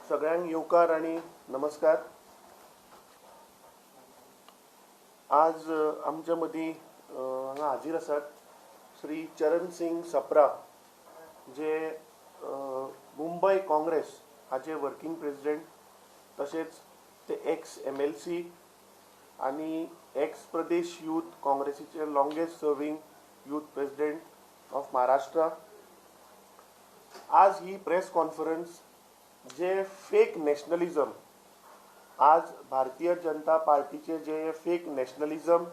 सगळ्यांक येवकार आणि नमस्कार। आज आमच्या मदीं हांगा हाजीर आसात श्री चरण सिंग सप्रा, जे मुंबय काँग्रेस हाचे वर्किंग प्रेसिडेंट, तशेंच ते एक्स MLC आणि एक्स प्रदेश यूथ काँग्रेसीचे longest serving youth president of Maharashtra. आज ही प्रेस कॉन्फरन्स जे फेक नॅशनलिझम, आज भारतीय जनता पार्टीचे जे फेक नॅशनलिझम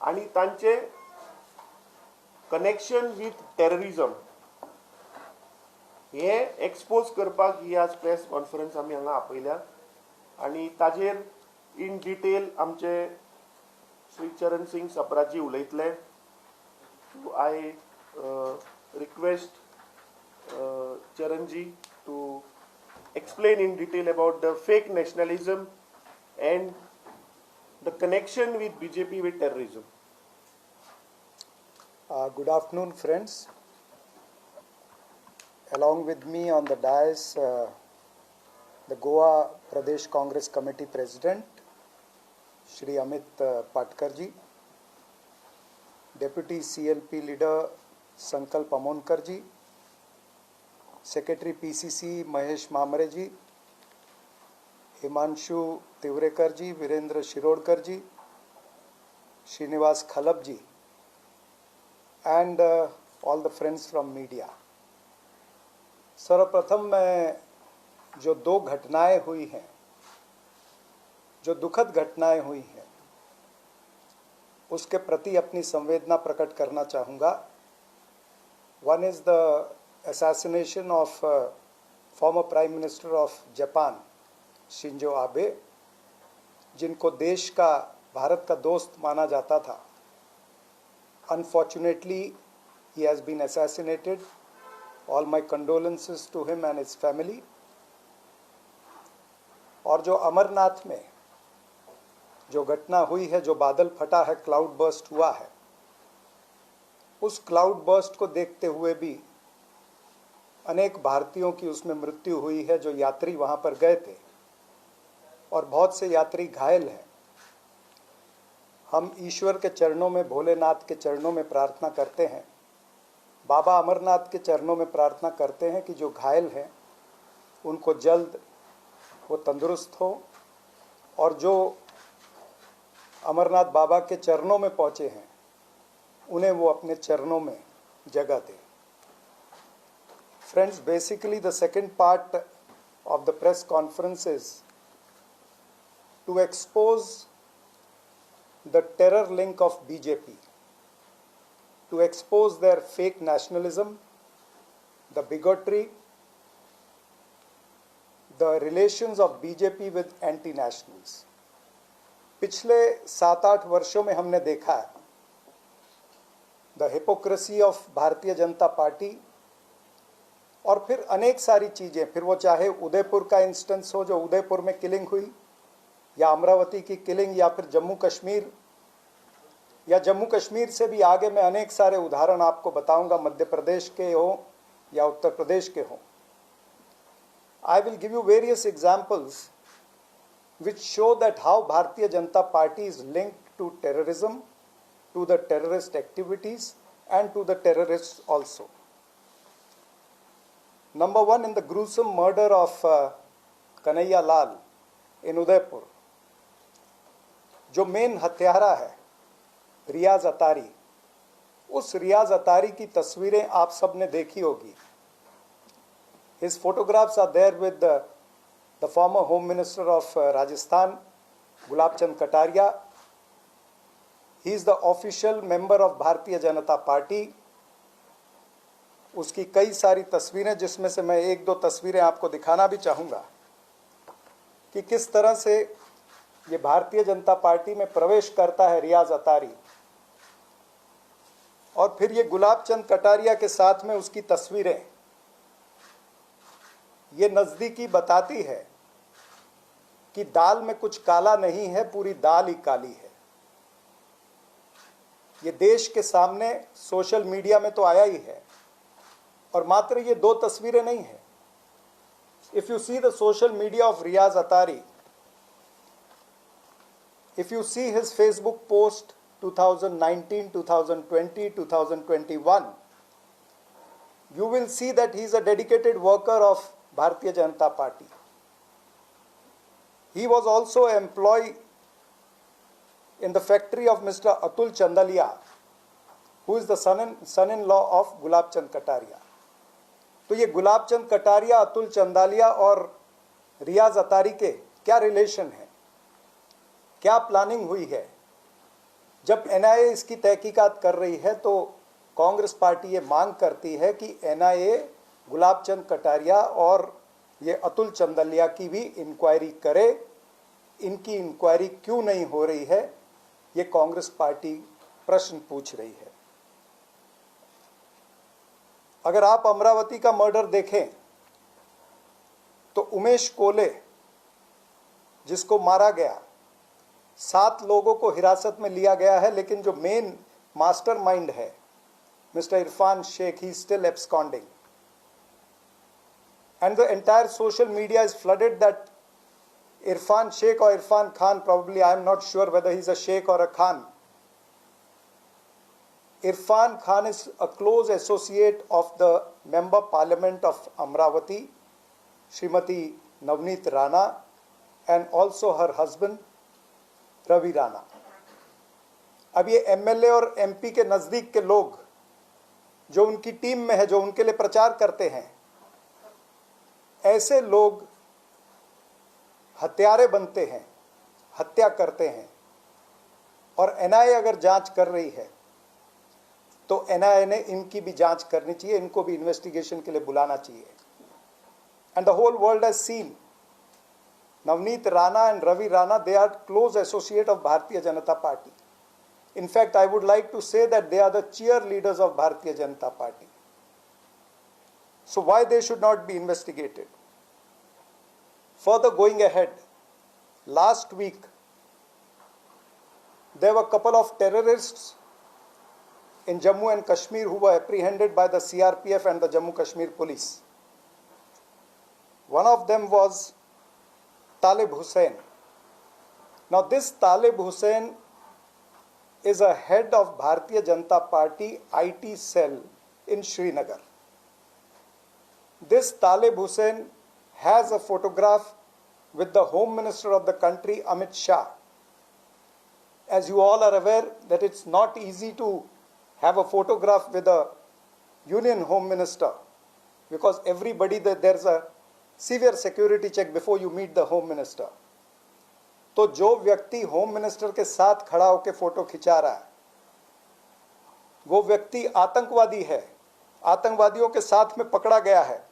आणि तांचे कनेक्शन विथ टेररिझम हे एक्सपोज करपाक ही आज प्रेस कॉन्फरन्स आमी हांगा आपयल्या। आणि ताजेर इन डिटेल आमचे श्री चरण सिंग सप्राजी उलयतले। I request Charanji to explain in detail about the fake nationalism and the connection with BJP with terrorism. Good afternoon, friends. Along with me on the dais, the Goa Pradesh Congress Committee President, Shri Amit Patkarji, Deputy CLP Leader Sankalp Amonkarji, Secretary PCC Mahesh Mamre ji, Himanshu Tivrekar ji, Virendra Shirodkar ji, Srinivas Khalab ji, and all the friends from media. सर्वप्रथम मैं जो दो घटनाएं हुई हैं, जो दुखद घटनाएं हुई हैं, उसके प्रति अपनी संवेदना प्रकट करना चाहूँगा। One is the assassination of former Prime Minister of Japan, Shinzo Abe, जिनको देश का, भारत का दोस्त माना जाता था। Unfortunately, he has been assassinated. All my condolences to him and his family. और जो अमरनाथ में जो घटना हुई है, जो बादल फटा है, क्लाउड बर्स्ट हुआ है, उस क्लाउड बर्स्ट को देखते हुए भी अनेक भारतीयों की उसमें मृत्यु हुई है जो यात्री वहां पर गए थे, और बहुत से यात्री घायल हैं। हम ईश्वर के चरणों में, भोलेनाथ के चरणों में प्रार्थना करते हैं, बाबा अमरनाथ के चरणों में प्रार्थना करते हैं कि जो घायल हैं उनको जल्द वो तंदुरुस्त हो, और जो अमरनाथ बाबा के चरणों में पहुंचे हैं उन्हें वो अपने चरणों में जगह दें। Friends, basically the second part of the press conference is to expose the terror link of BJP, to expose their fake nationalism, the bigotry, the relations of BJP with anti-nationals. पिछले 7-8 वर्षों में हमने देखा है the hypocrisy of भारतीय Janata party, और फिर अनेक सारी चीज़ें, फिर वो चाहे उदयपुर का इंस्टेंस हो, जो उदयपुर में किलिंग हुई, या अमरावती की किलिंग, या फिर जम्मू कश्मीर, या जम्मू कश्मीर से भी आगे मैं अनेक सारे उदाहरण आपको बताऊंगा, मध्य प्रदेश के हो या उत्तर प्रदेश के हो। I will give you various examples which show that how Bharatiya Janata party is linked to terrorism, to the terrorist activities and to the terrorists also. Number one, in the gruesome murder of Kanhaiya Lal in Udaipur, जो main हत्यारा है रियाज अतारी, उस रियाज अतारी की तस्वीरें आप सब ने देखी होगी। His photographs are there with the former Home Minister of Rajasthan, Gulab Chand Kataria. He is the official member of भारतीय जनता पार्टी। उसकी कई सारी तस्वीरें, जिसमें से मैं एक दो तस्वीरें आपको दिखाना भी चाहूँगा कि किस तरह से ये भारतीय जनता पार्टी में प्रवेश करता है रियाज अतारी, और फिर ये गुलाब चंद कटारिया के साथ में उसकी तस्वीरें। ये नज़दीकी बताती है कि दाल में कुछ काला नहीं है, पूरी दाल ही काली है। ये देश के सामने सोशल मीडिया में तो आया ही है, और मात्र ये दो तस्वीरें नहीं हैं, If you see the social media of Riaz Atari, if you see his Facebook post 2019, 2020, 2021, you will see that he is a dedicated worker of Bharatiya Janata Party. He was also an employee in the factory of Mr. Atul Chandalia, who is the son-in-law of Gulab Chand Kataria. तो ये गुलाब चंद कटारिया, अतुल चंदालिया और रियाज अतारी के क्या relation है, क्या planning हुई है? जब एनआईए इसकी तहकीकात कर रही है तो कांग्रेस पार्टी ये मांग करती है कि एनआईए गुलाब चंद कटारिया और ये अतुल चंदालिया की भी इंक्वायरी करे. इनकी इंक्वायरी क्यों नहीं हो रही है, ये कांग्रेस पार्टी प्रश्न पूछ रही है. अगर आप अमरावती का मर्डर देखें तो उमेश कोले जिसको मारा गया, 7 लोगों को हिरासत में लिया गया है, लेकिन जो मेन मास्टरमाइंड है mister Irfan Shaikh, he still absconding. And the entire social media is flooded that Irfan Shaikh और Irfan Khan, probably I am not sure whether he's a Sheikh or a Khan. Irfan Khan is a close associate of the Member Parliament of Amravati, Srimati Navneet Rana, and also her husband Ravi Rana. अब ये MLA और MP के नज़दीक के लोग जो उनकी team में है, जो उनके लिए प्रचार करते हैं, ऐसे लोग हत्यारे बनते हैं, हत्या करते हैं. और एनआईए अगर जांच कर रही है तो एनआईए ने इनकी भी जांच करनी चाहिए, इनको भी इन्वेस्टिगेशन के लिए बुलाना चाहिए. And the whole world has seen Navneet Rana and Ravi Rana, they are close associate of Bharatiya Janata Party. In fact, I would like to say that they are the cheerleaders of Bharatiya Janata Party. So why they should not be investigated? Further going ahead, last week there were a couple of terrorists in Jammu and Kashmir who were apprehended by the CRPF and the Jammu Kashmir police. One of them was Talib Hussain. Now this Talib Hussain is a head of Bharatiya Janata Party IT cell in Srinagar. This Talib Hussain has a photograph with the Home Minister of the country, Amit Shah. As you all are aware that it's not easy to have a photograph with a Union Home Minister, because everybody, there's a severe security check before you meet the Home Minister. तो जो व्यक्ति home minister के साथ खड़ा होकर photo खिंचा रहा है वो व्यक्ति आतंकवादी है, आतंकवादियों के साथ में पकड़ा गया है,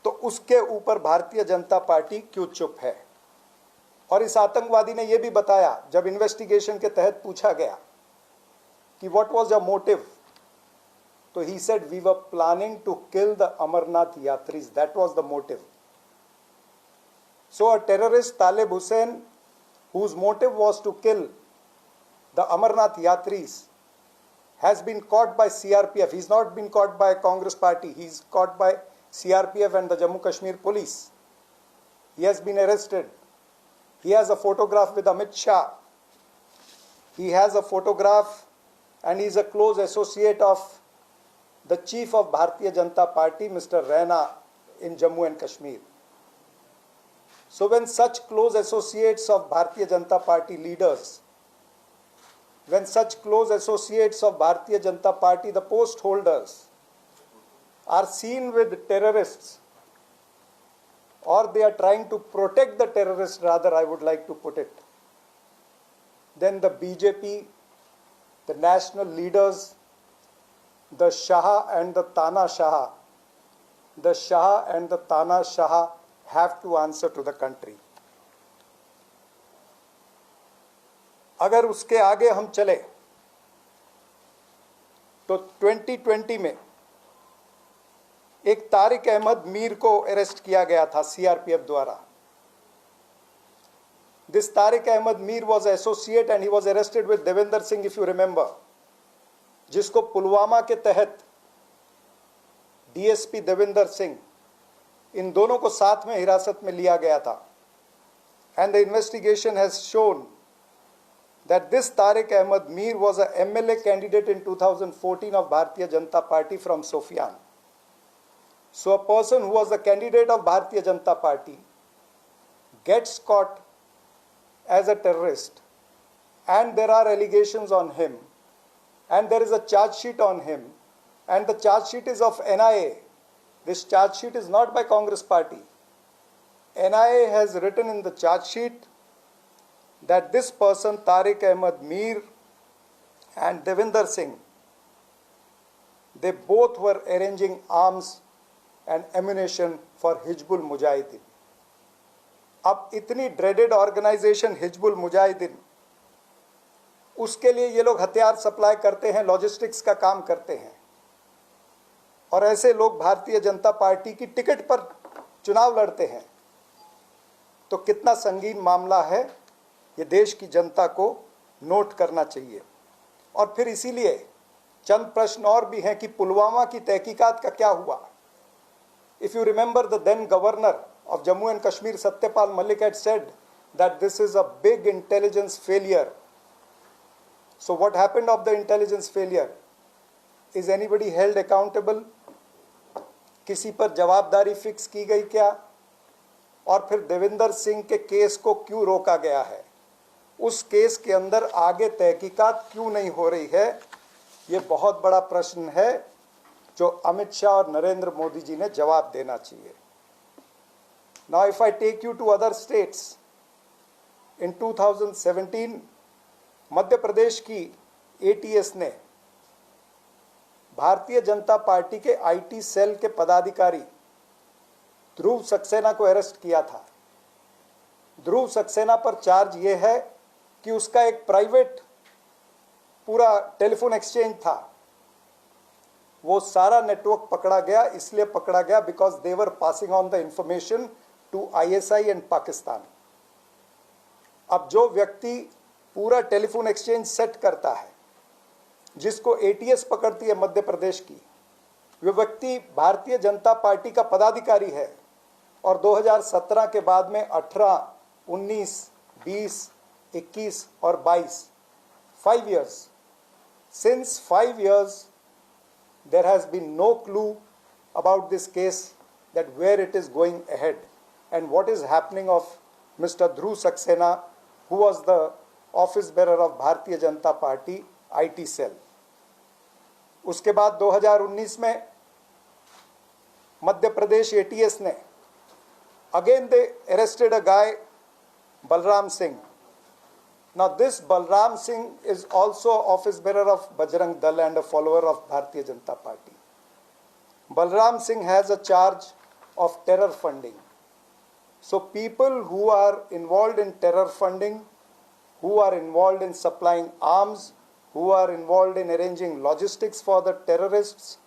तो उसके ऊपर भारतीय जनता पार्टी क्यों चुप है? और इस आतंकवादी ने यह भी बताया जब इन्वेस्टिगेशन के तहत पूछा गया कि व्हाट वाज योर मोटिव, तो he said we were planning to kill the Amarnath Yatris. That was the motive. So a terrorist, Talib Hussain, whose motive was to kill the Amarnath Yatris, has been caught by CRPF. He's not been caught by Congress party. He's caught by CRPF and the Jammu Kashmir police. He has been arrested. He has a photograph with Amit Shah. He has a photograph and he is a close associate of the chief of Bharatiya Janata Party, Mr. Raina, in Jammu and Kashmir. So when such close associates of Bharatiya Janata Party leaders, when such close associates of Bharatiya Janata Party, the post holders, are seen with terrorists, or they are trying to protect the terrorists, rather I would like to put it, then the BJP, the national leaders, the Shah and the Tana Shah, the Shah and the Tana Shah have to answer to the country. अगर उसके आगे हम चले तो 2020 में एक तारिक अहमद मीर को arrest किया गया था सीआरपीएफ द्वारा. This Tariq Ahmed Mir was associate and he was arrested with Devender Singh, if you remember, जिसको पुलवामा के तहत डीएसपी देवेंद्र सिंह इन दोनों को साथ में हिरासत में लिया गया था। And the investigation has shown that this Tariq Ahmed Mir was a MLA candidate in 2014 of Bharatiya Janata Party from Sophian. So a person who was a candidate of Bharatiya Janata Party gets caught as a terrorist, and there are allegations on him, and there is a charge sheet on him, and the charge sheet is of NIA. This charge sheet is not by Congress Party. NIA has written in the charge sheet that this person, Tariq Ahmed Mir and Devinder Singh, they both were arranging arms and ammunition for Hizbul Mujahideen. अब इतनी dreaded organization Hizbul Mujahideen, उसके लिए ये लोग हथियार supply करते हैं, logistics का काम करते हैं, और ऐसे लोग भारतीय जनता पार्टी की टिकट पर चुनाव लड़ते हैं, तो कितना संगीन मामला है ये देश की जनता को नोट करना चाहिए। और फिर इसीलिए चंद प्रश्न और भी हैं कि पुलवामा की तहकीकात का क्या हुआ। If you remember the then governor of Jammu and Kashmir Satyapal Malik had said that this is a big intelligence failure. So what happened of the intelligence failure? Is anybody held accountable? किसी पर जवाबदारी फिक्स की गई क्या? और फिर देविंदर सिंह के केस को क्यों रोका गया है? उस केस के अंदर आगे तहकीकात क्यों नहीं हो रही है? ये बहुत बड़ा प्रश्न है जो अमित शाह और नरेंद्र मोदी जी ने जवाब देना चाहिए। Now if I take you to other states, in 2017 Madhya Pradesh की एटीएस ने भारतीय जनता पार्टी के आईटी सेल के पदाधिकारी ध्रुव सक्सेना को अरेस्ट किया था। ध्रुव सक्सेना पर चार्ज ये है कि उसका एक प्राइवेट पूरा टेलीफोन एक्सचेंज था, वो सारा नेटवर्क पकड़ा गया। इसलिए पकड़ा गया because they were passing on the information to ISI and Pakistan. अब जो व्यक्ति पूरा टेलीफोन एक्सचेंज सेट करता है, जिसको एटीएस पकड़ती है मध्य प्रदेश की, वो व्यक्ति भारतीय जनता पार्टी का पदाधिकारी है। और 2017 के बाद में 18, 19, 20, 21 और 22, 5 years. Since 5 years, there has been no clue about this case, that where it is going ahead and what is happening of Mr. Dhruv Saxena, who was the office bearer of Bharatiya Janata Party IT cell. उसके बाद 2019 में Madhya Pradesh ATS ने again they arrested a guy, Balram Singh. Now this Balram Singh is also office bearer of Bajrang Dal and a follower of Bharatiya Janata Party. Balram Singh has a charge of terror funding. So people who are involved in terror funding, who are involved in supplying arms, who are involved in arranging logistics for the terrorists,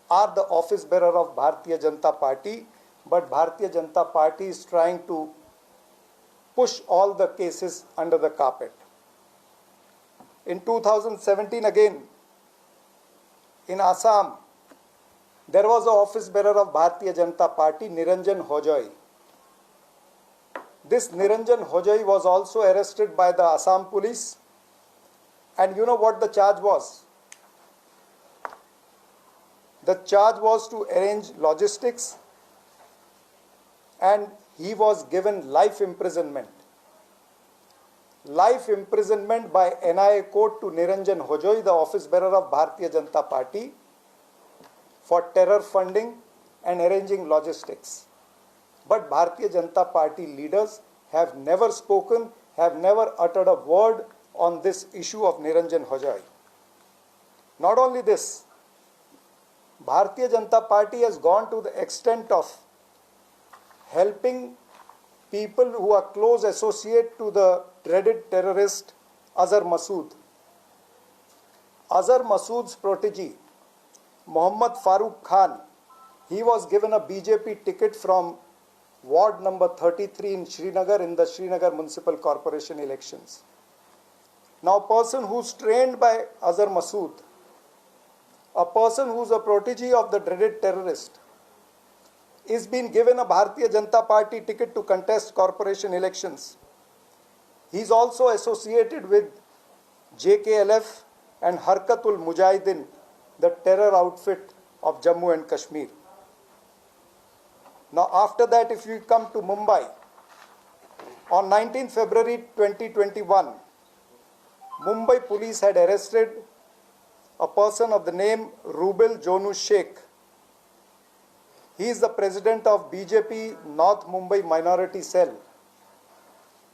are the office bearer of Bharatiya Janata Party. But Bharatiya Janata Party is trying to push all the cases under the carpet. In 2017 again, in Assam, there was an office bearer of Bharatiya Janata Party, Niranjan Hojoi. This Niranjan Hojoi was also arrested by the Assam police, and you know what the charge was? The charge was to arrange logistics, and he was given life imprisonment. Life imprisonment by NIA court to Niranjan Hojoi, the office bearer of Bharatiya Janata Party, for terror funding and arranging logistics. But Bharatiya Janata Party leaders have never spoken, have never uttered a word on this issue of Niranjan Hojoi. Not only this, Bharatiya Janata Party has gone to the extent of helping people who are close associate to the dreaded terrorist Azhar Masood. Azhar Masood's protege, Mohammad Farooq Khan, he was given a BJP ticket from Ward number 33 in Srinagar in the Srinagar Municipal Corporation elections. Now, a person who's trained by Azhar Masood, a person who's a protege of the dreaded terrorist, is being given a Bharatiya Janata Party ticket to contest corporation elections. He is also associated with JKLF and Harkatul Mujahideen, the terror outfit of Jammu and Kashmir. Now, after that, if we come to Mumbai, on 19 February 2021, Mumbai police had arrested a person of the name Rubel Jonu Sheikh. He is the president of BJP North Mumbai Minority Cell.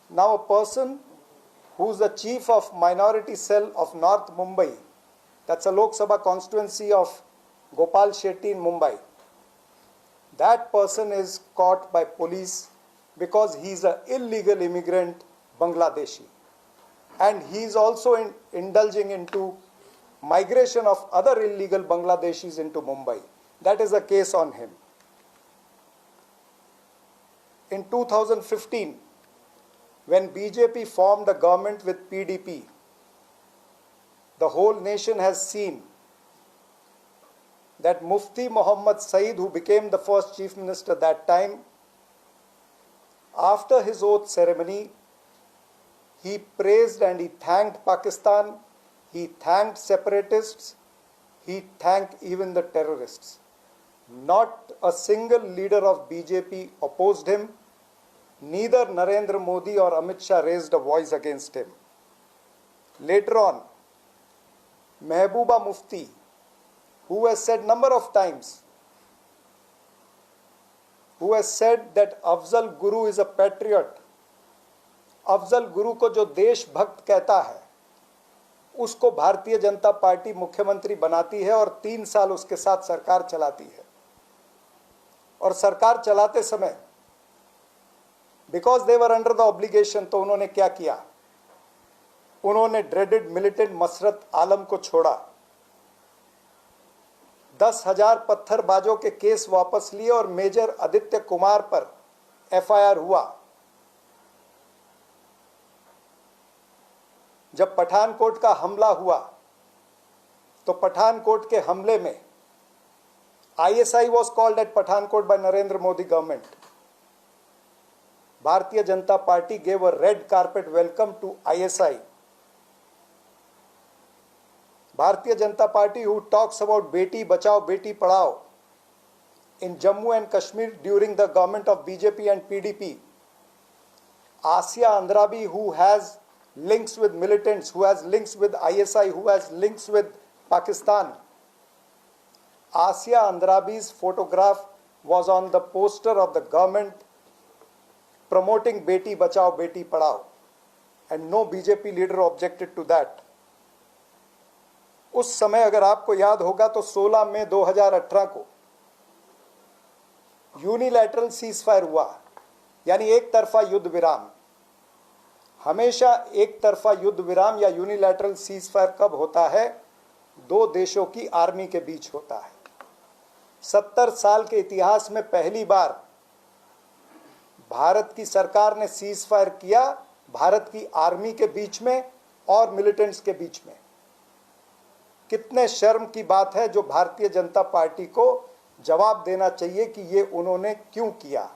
Now, a person who is the chief of Minority Cell of North Mumbai, that's a Lok Sabha constituency of Gopal Shetty in Mumbai. That person is caught by police because he is an illegal immigrant Bangladeshi. And he is also indulging into migration of other illegal Bangladeshis into Mumbai. That is a case on him. In 2015, when BJP formed a government with PDP, the whole nation has seen that Mufti Muhammad Saeed, who became the first chief minister that time, after his oath ceremony, he praised and he thanked Pakistan, he thanked separatists, he thanked even the terrorists. Not a single leader of BJP opposed him. Neither Narendra Modi or Amit Shah raised a voice against him. Later on, Mehbooba Mufti, who has said number of times, who has said that Afzal Guru is a patriot. Afzal Guru को जो देशभक्त कहता है, उसको भारतीय Janata party मुख्यमंत्री बनाती है और 3 साल उसके साथ सरकार चलाती है. और सरकार चलाते समय because they were under the obligation, तो उन्होंने क्या किया? उन्होंने ड्रेडेड मिलिटेंट मसरत आलम को छोड़ा, 10,000 पत्थरबाजों के केस वापस लिए और मेजर आदित्य कुमार पर एफआईआर हुआ. जब पठानकोट का हमला हुआ तो पठानकोट के हमले में ISI was called at Pathankot by Narendra Modi government. Bharatiya Janata Party gave a red carpet welcome to ISI. Bharatiya Janata Party, who talks about Beti Bachao, Beti Padhao in Jammu and Kashmir during the government of BJP and PDP. Asia Andrabi, who has links with militants, who has links with ISI, who has links with Pakistan. Asia Andrabi's photograph was on the poster of the government promoting Beti Bachao, Beti Padhao, and no BJP leader objected to that. उस समय अगर आपको याद होगा तो 16 मई 2018 को unilateral ceasefire हुआ, यानी एक तरफा युद्ध विराम. हमेशा एक तरफा युद्ध विराम या यूनिलैटरल सीजफायर कब होता है? 2 देशों की आर्मी के बीच होता है. 70 साल के इतिहास में पहली बार भारत की सरकार ने सीजफायर किया भारत की आर्मी के बीच में और मिलिटेंट्स के बीच में. कितने शर्म की बात है, जो भारतीय जनता पार्टी को जवाब देना चाहिए कि ये उन्होंने क्यों किया.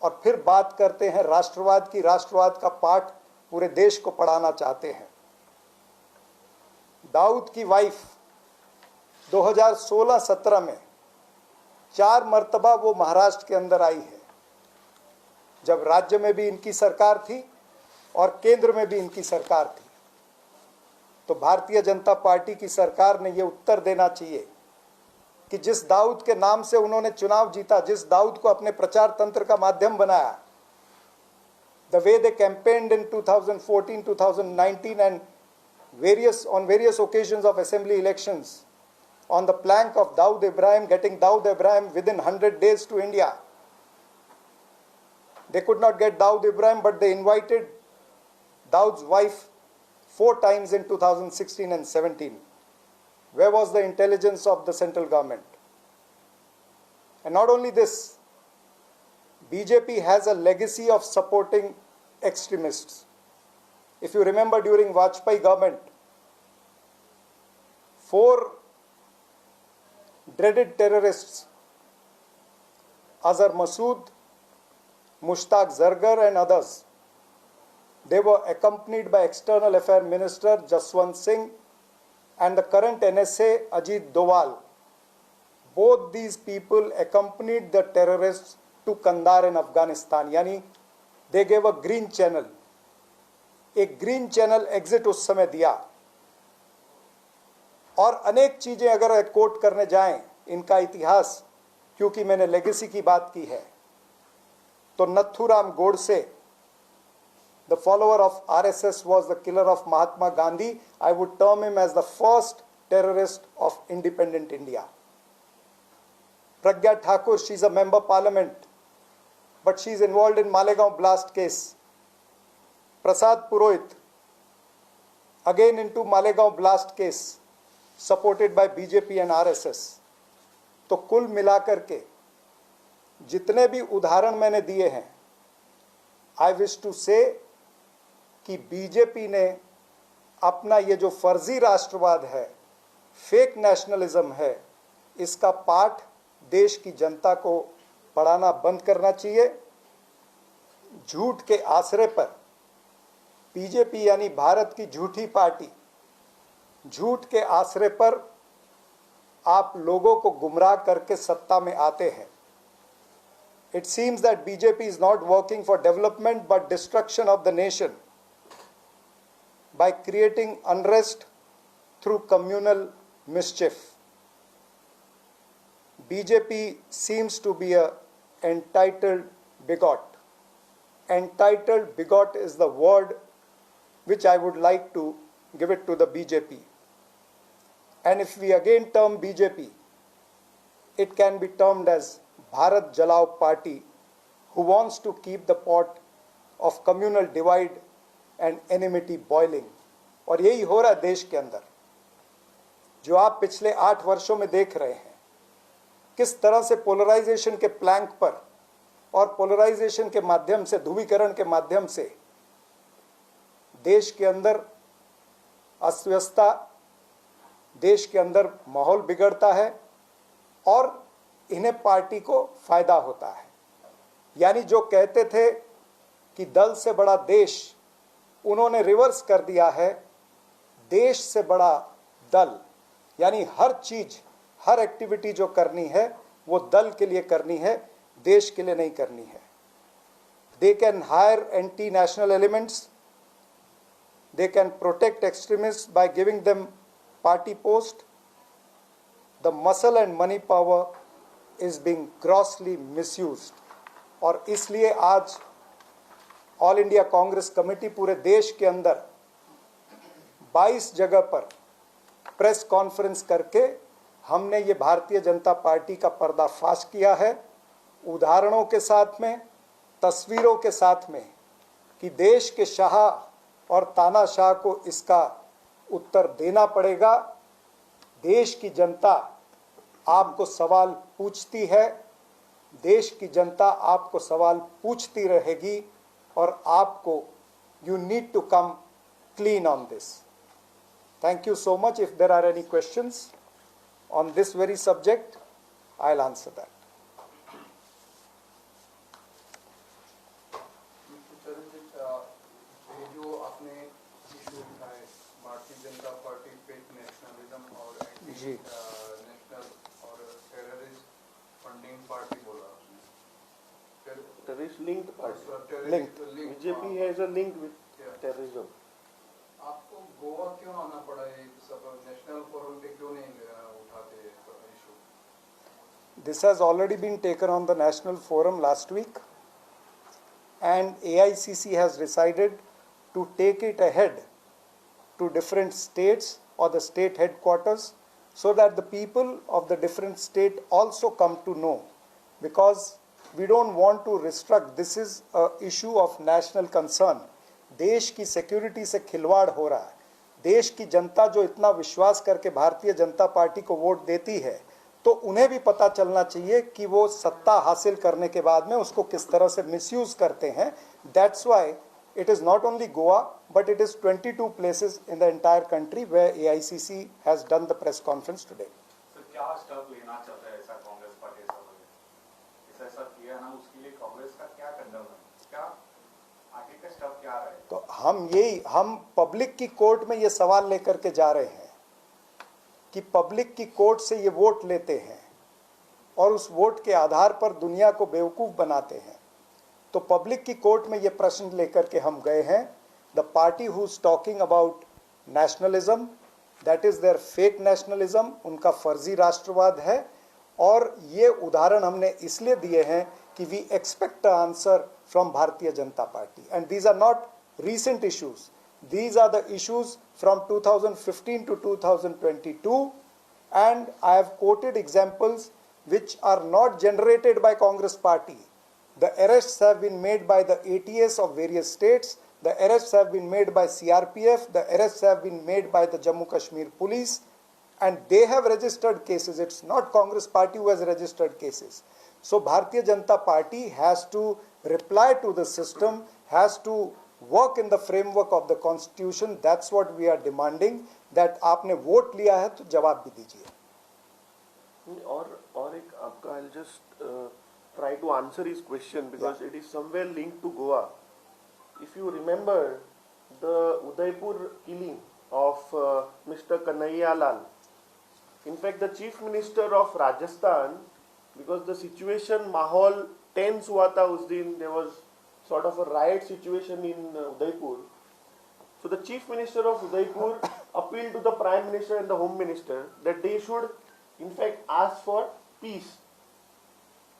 और फिर बात करते हैं राष्ट्रवाद की. राष्ट्रवाद का पाठ पूरे देश को पढ़ाना चाहते हैं. दाऊद की वाइफ 2016-17 में 4 मर्तबा वो महाराष्ट्र के अंदर आई है, जब राज्य में भी इनकी सरकार थी और केंद्र में भी इनकी सरकार थी. तो भारतीय जनता पार्टी की सरकार ने ये उत्तर देना चाहिए कि जिस दाऊद के नाम से उन्होंने चुनाव जीता, जिस दाऊद को अपने प्रचार तंत्र का माध्यम बनाया, the way they campaigned in 2014, 2019 and on various occasions of assembly elections on the plank of Dawood Ibrahim, getting Dawood Ibrahim within 100 days to India. They could not get Dawood Ibrahim, but they invited Dawood's wife 4 times in 2016 and 17. Where was the intelligence of the central government? And not only this, BJP has a legacy of supporting extremists. If you remember, during Vajpayee government, 4 dreaded terrorists Azhar Masood, Mushtaq Zargar and others. They were accompanied by External Affairs Minister Jaswant Singh and the current NSA Ajit Doval. Both these people accompanied the terrorists to Kandahar in Afghanistan. यानी they gave a green channel. एक green channel exit उस समय दिया. और अनेक चीजें अगर coat करने जाएं इनका इतिहास, क्योंकि मैंने लेगेसी की बात की है, तो Nathuram Godse, the follower of RSS, was the killer of Mahatma Gandhi. I would term him as the first terrorist of independent India. Pragya Thakur, she's a member parliament, but she's involved in Malegaon blast case. Prasad Purohit, again into Malegaon blast case, supported by BJP and RSS. तो कुल मिलाकर के जितने भी उदाहरण मैंने दिए हैं, आई विश टू से कि बीजेपी ने अपना ये जो फर्जी राष्ट्रवाद है, फेक नेशनलिज्म है, इसका पाठ देश की जनता को पढ़ाना बंद करना चाहिए. झूठ के आश्रय पर बीजेपी यानी भारत की झूठी पार्टी, झूठ के आश्रय पर आप लोगों को गुमराह करके सत्ता में आते हैं. It seems that BJP is not working for development but destruction of the nation by creating unrest through communal mischief. BJP seems to be a entitled bigot. Entitled bigot is the word which I would like to give it to the BJP. And if we again term BJP, it can be termed as Bharat Jalao Party, who wants to keep the pot of communal divide and enmity boiling. और यही हो रहा है देश के अंदर. जो आप पिछले 8 वर्षों में देख रहे हैं, किस तरह से पोलराइजेशन के प्लैंक पर और पोलराइजेशन के माध्यम से, ध्रुवीकरण के माध्यम से देश के अंदर अस्वस्थता, देश के अंदर माहौल बिगड़ता है और इन्हें पार्टी को फायदा होता है. यानी जो कहते थे कि दल से बड़ा देश, उन्होंने रिवर्स कर दिया है. देश से बड़ा दल, यानी हर चीज, हर एक्टिविटी जो करनी है वो दल के लिए करनी है, देश के लिए नहीं करनी है. They can hire anti-national elements. They can protect extremists by giving them party post. The muscle and money power is being grossly misused. और इसलिए आज ऑल इंडिया कांग्रेस कमेटी पूरे देश के अंदर 22 जगह पर प्रेस कॉन्फ्रेंस करके हमने ये भारतीय जनता पार्टी का पर्दाफाश किया है, उदाहरणों के साथ में, तस्वीरों के साथ में, कि देश के शाह और तानाशाह को इसका उत्तर देना पड़ेगा. देश की जनता आपको सवाल पूछती है, देश की जनता आपको सवाल पूछती रहेगी और आपको, you need to come clean on this. Thank you so much. If there are any questions on this very subject, I'll answer that. जो आपने इशू उठाए भारतीय जनता पार्टी फेक नेशनलिज्म और एंटी नेशनल और टेररिस्ट फंडिंग पार्टी बोला आपने. Terrorist linked party. Linked. BJP has a link with terrorism. आपको गोवा क्यों आना पड़ा? ये सब नेशनल फोरम पे क्यों नहीं उठाते issue? This has already been taken on the national forum last week, and AICC has decided to take it ahead to different states or the state headquarters so that the people of the different state also come to know, because we don't want to restrict. This is a issue of national concern. देश की security से खिलवाड़ हो रहा है. देश की जनता जो इतना विश्वास करके भारतीय जनता पार्टी को वोट देती है, तो उन्हें भी पता चलना चाहिए कि वो सत्ता हासिल करने के बाद में उसको किस तरह से मिसयूज करते हैं. That's why it is not only Goa, but it is 22 places in the entire country where AICC has done the press conference today. Sir क्या स्टेप लेना चाहता है ऐसा कांग्रेस पार्टी सब? ऐसा हम पब्लिक की कोर्ट में ये सवाल लेकर के जा रहे हैं कि पब्लिक की कोर्ट से ये वोट लेते हैं और उस वोट के आधार पर दुनिया को बेवकूफ़ बनाते हैं। तो पब्लिक की कोर्ट में ये प्रश्न लेकर के हम गए हैं। The party who is talking about nationalism, that is their fake nationalism, उनका फर्जी राष्ट्रवाद है। और ये उदाहरण हमने इसलिए दिए हैं कि we expect answer from Bharatiya Janata party, and these are not recent issues. These are the issues from 2015 to 2022, and I have quoted examples which are not generated by Congress party. The arrests have been made by the ATS of various states, the arrests have been made by CRPF, the arrests have been made by the Jammu Kashmir police, and they have registered cases. It's not Congress party who has registered cases. So Bharatiya Janata Party has to reply to the system, has to work in the framework of the constitution. That's what we are demanding, that आपने vote लिया है तो जवाब भी दीजिए। और एक आपका I'll just try to answer his question because it is somewhere linked to Goa. If you remember the Udaipur killing of Mr. Kanhaiya Lal, in fact the chief minister of Rajasthan, because the situation माहौल tense हुआ था उस दिन, there was sort of a riot situation in Udaipur. So the chief minister of Udaipur appealed to the prime minister and the home minister that they should in fact ask for peace.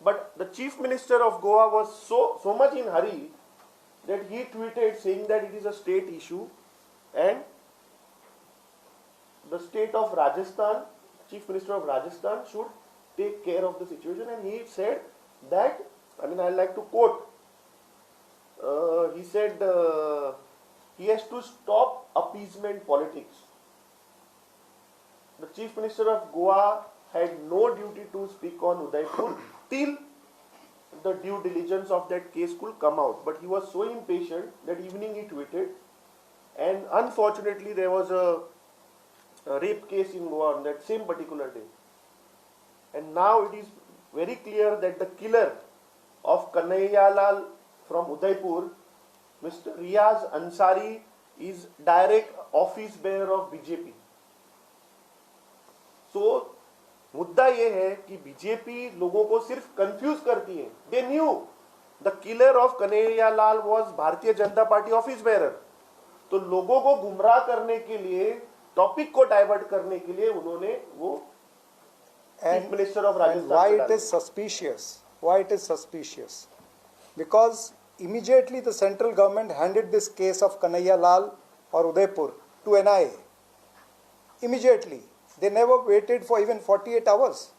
But the chief minister of Goa was so much in hurry that he tweeted saying that it is a state issue and the state of Rajasthan, chief minister of Rajasthan should take care of the situation. And he said that, I mean, I like to quote, he said he has to stop appeasement politics. The chief minister of Goa had no duty to speak on Udaipur till the due diligence of that case could come out. But he was so impatient that evening he tweeted, and unfortunately there was a rape case in Goa on that same particular day. And now it is very clear that the killer of Kanhaiya Lal from Udaipur, Mr. Riaz Ansari, is direct office bearer of BJP. So मुद्दा ये है कि BJP लोगों को सिर्फ confuse करती है. They knew the killer of Kanhaiya Lal was भारतीय जनता पार्टी ऑफिस बेरर. तो लोगों को गुमराह करने के लिए, टॉपिक को डाइवर्ट करने के लिए उन्होंने वो chief minister of Rajasthan. Why it is suspicious? Why it is suspicious? Because immediately the central government handed this case of Kanhaiya Lal or Udaipur to NIA. Immediately. They never waited for even 48 hours.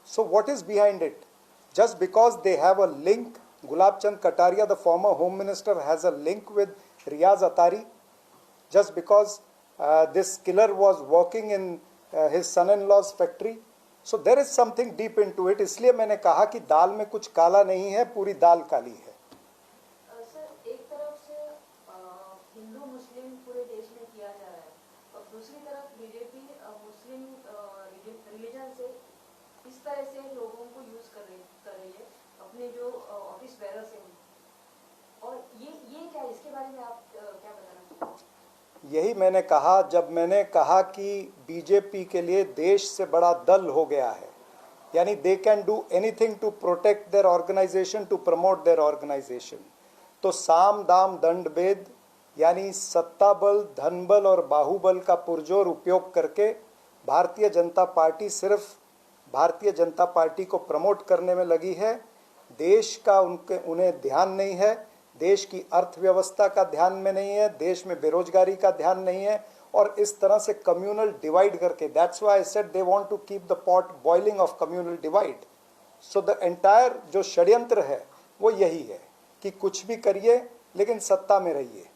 So what is behind it? Just because they have a link, Gulab Chand Kataria, the former home minister, has a link with Riaz Atari. Just because this killer was working in his son-in-law's factory. So there is something deep into it. इसलिए मैंने कहा कि दाल में कुछ काला नहीं है, पूरी दाल काली है. सर, एक तरफ से हिंदू मुस्लिम पूरे देश में किया जा रहा है और दूसरी तरफ बीजेपी मुस्लिम रिलीजन से इस तरह से लोगों को यूज कर रही है अपने जो ऑफिस बेरर से. और ये क्या, इसके बारे में आप क्या बताना चाहते? यही मैंने कहा जब मैंने कहा कि बीजेपी के लिए देश से बड़ा दल हो गया है. यानी they can do anything to protect their organisation, to promote their organisation. तो साम दाम दंड भेद यानी सत्ता बल, धन बल और बाहुबल का पुरजोर उपयोग करके भारतीय जनता पार्टी सिर्फ भारतीय जनता पार्टी को प्रमोट करने में लगी है. देश का उन्हें ध्यान नहीं है, देश की अर्थव्यवस्था का ध्यान में नहीं है, देश में बेरोजगारी का ध्यान नहीं है. और इस तरह से कम्युनल डिवाइड करके, that's why I said they want to keep the pot boiling of communal divide. So the entire जो षड्यंत्र है वो यही है कि कुछ भी करिए लेकिन सत्ता में रहिए.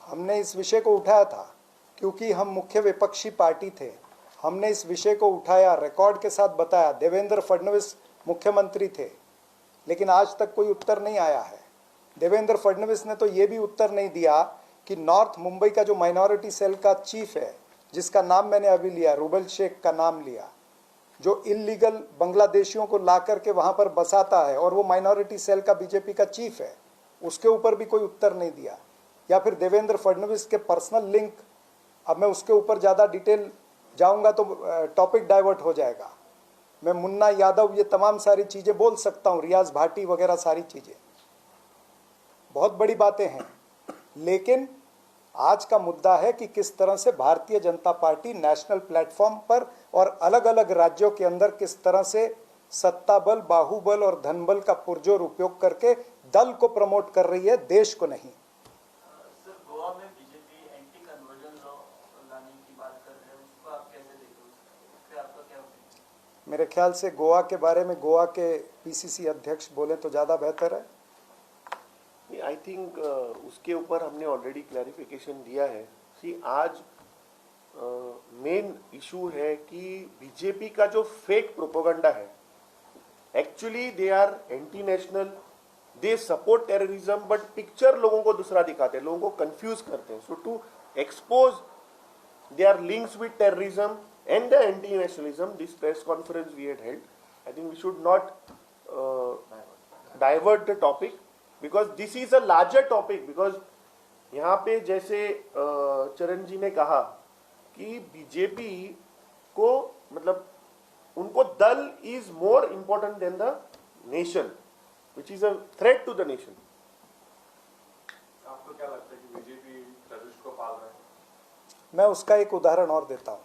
हमने इस विषय को उठाया था क्योंकि हम मुख्य विपक्षी पार्टी थे. हमने इस विषय को उठाया, रिकॉर्ड के साथ बताया. देवेंद्र फडणवीस मुख्यमंत्री थे, लेकिन आज तक कोई उत्तर नहीं आया है. देवेंद्र फडणवीस ने तो ये भी उत्तर नहीं दिया कि नॉर्थ मुंबई का जो माइनॉरिटी सेल का चीफ है, जिसका नाम मैंने अभी लिया, रूबल शेख का नाम लिया, जो इलीगल बांग्लादेशियों को ला करके वहां पर बसाता है और वो माइनॉरिटी सेल का बीजेपी का चीफ है, उसके ऊपर भी कोई उत्तर नहीं दिया। या फिर देवेंद्र फडणवीस के पर्सनल लिंक, अब मैं उसके ऊपर ज़्यादा डिटेल जाऊंगा तो टॉपिक डाइवर्ट हो जाएगा। मैं मुन्ना यादव ये तमाम सारी चीज़ें बोल सकता हूँ, रियाज भाटी वगैरह सारी चीज़ें, बहुत बड़ी बातें हैं। लेकिन आज का मुद्दा है कि किस तरह से भारतीय जनता पार्टी नेशनल प्लेटफॉर्म पर और अलग अलग राज्यों के अंदर किस तरह से सत्ता बल, बाहुबल और धनबल का पुरजोर उपयोग करके दल को प्रमोट कर रही है, देश को नहीं। सर, गोवा में बीजेपी एंटी कन्वर्जन लॉ लाने की बात कर रहे हैं, उसको आप कैसे देखते हो? उस पे आपका क्या ओपिनियन? मेरे ख्याल से गोवा के बारे में गोवा के पीसीसी अध्यक्ष बोले तो ज़्यादा बेहतर है। आई थिंक उसके ऊपर हमने ऑलरेडी क्लैरिफिकेशन दिया है कि आज मेन इशू है कि बीजेपी का जो फेक प्रोपोगंडा है, actually they are anti national, they support terrorism, but picture लोगों को दूसरा दिखाते हैं, लोगों को कंफ्यूज करते हैं। So to expose their links with terrorism and the anti-nationalism, this press conference we had held, I think we should not divert the topic, because this is a larger topic. Because यहाँ पे जैसे चरण जी ने कहा कि BJP को मतलब उनको दल is more important than the nation, which is a threat to the nation. आपको क्या लगता है कि बीजेपी टेररिस्ट को पाल रहा है? मैं उसका एक उदाहरण और देता हूं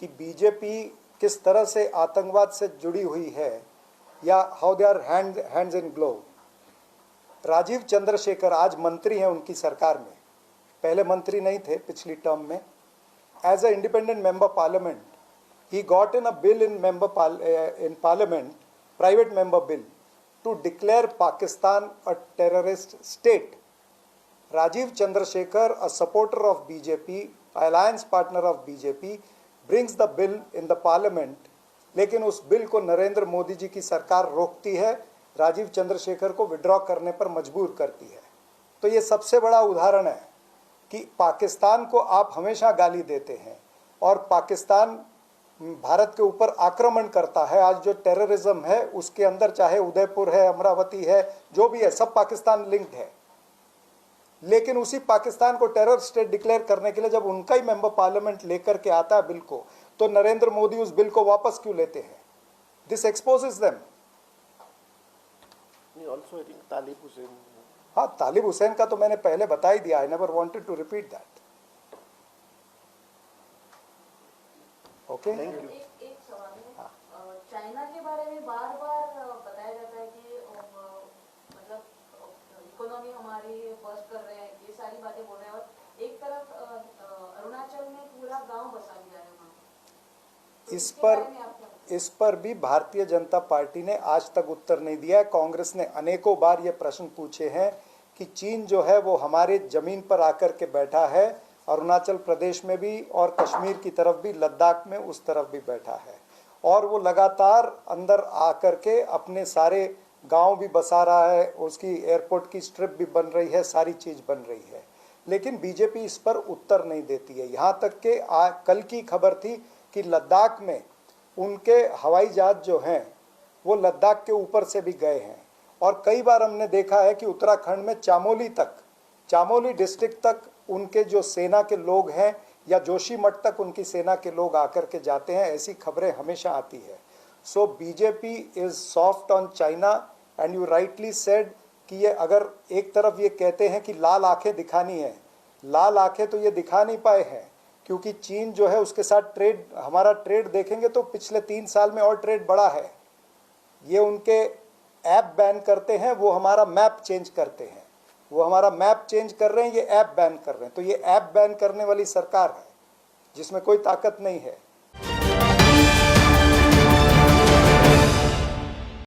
कि बीजेपी किस तरह से आतंकवाद से जुड़ी हुई है, या how they are hands in glove. Rajeev Chandrasekhar आज मंत्री हैं उनकी सरकार में, पहले मंत्री नहीं थे पिछली टर्म में। As a independent member parliament he got in a bill in parliament, private member bill, to declare Pakistan a terrorist state. Rajiv Chandrasekhar, a supporter of BJP, alliance partner of BJP, brings the bill in the parliament, लेकिन उस bill को नरेंद्र मोदी जी की सरकार रोकती है, राजीव चंद्रशेखर को withdraw करने पर मजबूर करती है। तो ये सबसे बड़ा उदाहरण है कि पाकिस्तान को आप हमेशा गाली देते हैं और पाकिस्तान भारत के ऊपर आक्रमण करता है। आज जो टेररिज्म है उसके अंदर चाहे उदयपुर है, अमरावती है, जो भी है, सब पाकिस्तान लिंक्ड है। लेकिन उसी पाकिस्तान को टेरर स्टेट डिक्लेयर करने के लिए जब उनका ही मेंबर पार्लियामेंट लेकर के आता है बिल को, तो नरेंद्र मोदी उस बिल को वापस क्यों लेते हैं? This exposes them. Also I think Talib Hussain, हाँ, तालिब हुसैन का तो मैंने पहले बता ही दिया, I never wanted to repeat that. Okay, एक सवाल है, चाइना के बारे में बार बार बताया जाता है कि मतलब इकोनॉमी हमारी बस्ट कर रहे हैं, ये सारी बातें बोल रहे हैं, और एक तरफ अरुणाचल में पूरा गांव बसा दिया है वहाँ। तो इस पर भी भारतीय जनता पार्टी ने आज तक उत्तर नहीं दिया है। कांग्रेस ने अनेकों बार ये प्रश्न पूछे हैं कि चीन जो है वो हमारे जमीन पर आकर के बैठा है, अरुणाचल प्रदेश में भी और कश्मीर की तरफ भी, लद्दाख में उस तरफ भी बैठा है, और वो लगातार अंदर आकर के अपने सारे गांव भी बसा रहा है, उसकी एयरपोर्ट की स्ट्रिप भी बन रही है, सारी चीज़ बन रही है। लेकिन बीजेपी इस पर उत्तर नहीं देती है। यहाँ तक कि कल की खबर थी कि लद्दाख में उनके हवाई जहाज जो हैं वो लद्दाख के ऊपर से भी गए हैं, और कई बार हमने देखा है कि उत्तराखंड में चामोली डिस्ट्रिक्ट तक उनके जो सेना के लोग हैं, या जोशीमठ तक उनकी सेना के लोग आकर के जाते हैं, ऐसी खबरें हमेशा आती है। So BJP is soft on China, and you rightly said कि ये अगर एक तरफ ये कहते हैं कि लाल आंखें दिखानी है, लाल आंखें तो ये दिखा नहीं पाए हैं, क्योंकि चीन जो है उसके साथ ट्रेड, हमारा ट्रेड देखेंगे तो पिछले 3 साल में और ट्रेड बढ़ा है। ये उनके ऐप बैन करते हैं, वो हमारा मैप चेंज करते हैं, वो हमारा मैप चेंज कर रहे हैं, ये ऐप बैन कर रहे हैं। तो ये ऐप बैन करने वाली सरकार है जिसमें कोई ताकत नहीं है।